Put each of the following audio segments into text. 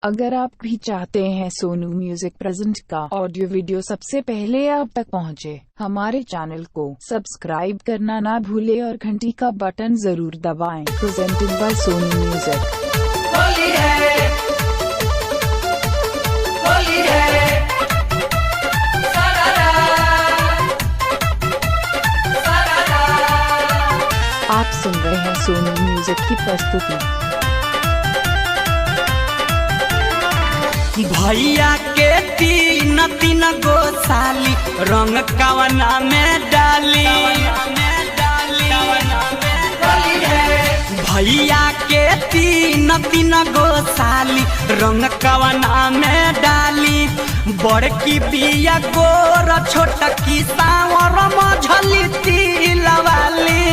अगर आप भी चाहते हैं सोनू म्यूजिक प्रेजेंट का ऑडियो वीडियो सबसे पहले आप तक पहुंचे, हमारे चैनल को सब्सक्राइब करना ना भूले और घंटी का बटन जरूर दबाएं। Presented by Sonu music. Holi है, होली है, सारारा, सारारा। आप सुन रहे हैं सोनू म्यूजिक की प्रस्तुति। भैया के तीन तीन गो साली रंग कवना में डाली, भैया के तीन तीन गो साली रंग कवना में डाली। बड़की बिया गोर छोटकी सावर मझली तिलवाली,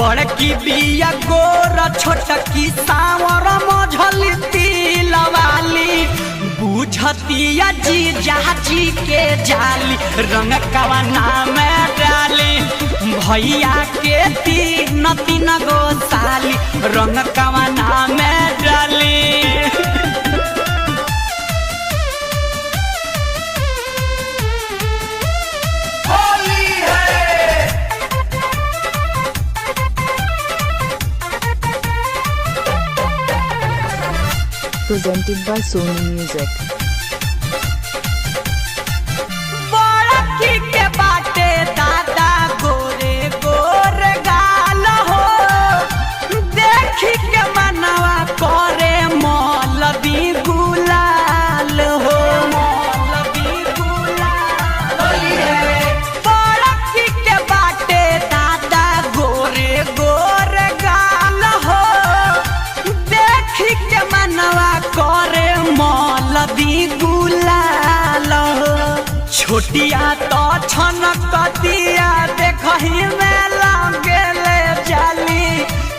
बड़की बिया गोर छोटकी सावर मझली तिलवाली। बुझतिया जी जाची के जाली रंग कवना में डाली। भैया के तीन तीन गो साली रंग कवना में डाली। होली है, प्रेजेंटेड बाय सोनू म्यूजिक। बड़की के बाटे दादा गोरे गोर गाल हो, देखी के मनवा करे मौलवी गुलाल हो, मौलवी गुलाल। होली है, बड़की के बाटे दादा गोरे गोर गाल हो, देखी के मनवा करे मौलवी गुलाल हो। छोटिया तो छनकतिया देखही में लागेले जाली,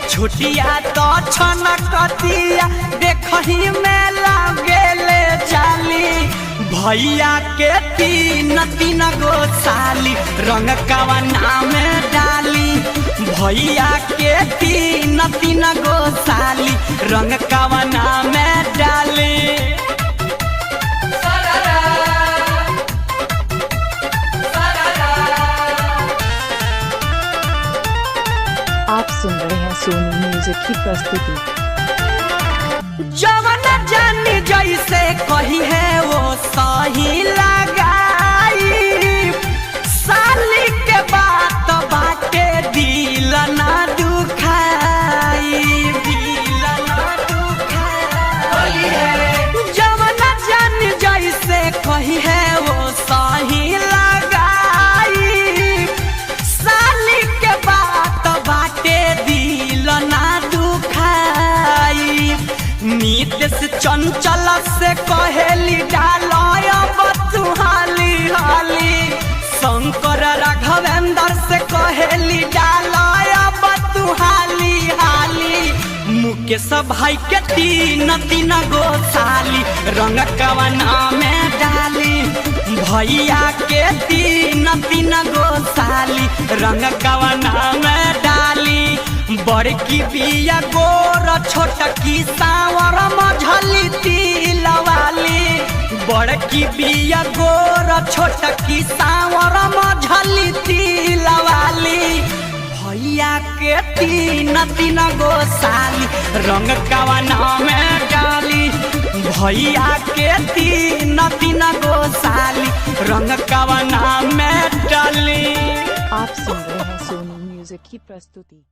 छोटिया तो छनकतिया देखही में लागेले जाली। भैया के तीन तीन गो साली रंग कवना में डाली, भैया के तीन तीन गो साली रंग कवना में डाली। आप सुन रहे हैं सोनू म्यूजिक की प्रस्तुति। जवन जानी जैसे कही है वो सही लगाई, साली के बात बाटे दिल ना दुखाई, दिल ना दुखाई। जवन जानी जैसे कही है वो सही लगाई, साली के बात बाटे दिल ना दुखाई। नीतीश चंचल से कहेली डालय बतुहाली हाली, शंकर राघवेंद्र से कहेली डालय बतुहाली हाली। मुकेश भाई के तीन तीन गो साली रंग कवना में डाली, भैया के तीन तीन गो साली रंग कवना में डाली। बड़की बिया गोर छोटकी सावर मझली तिलवाली, बड़की बिया गोर छोटकी सावर मझली तिलवाली। भैया के तीन तीन गो साली रंग कवना में डाली, भैया के तीन तीन गो साली रंग कवना में डाली। आप सुन रहे हैं सोनू म्यूजिक की प्रस्तुति।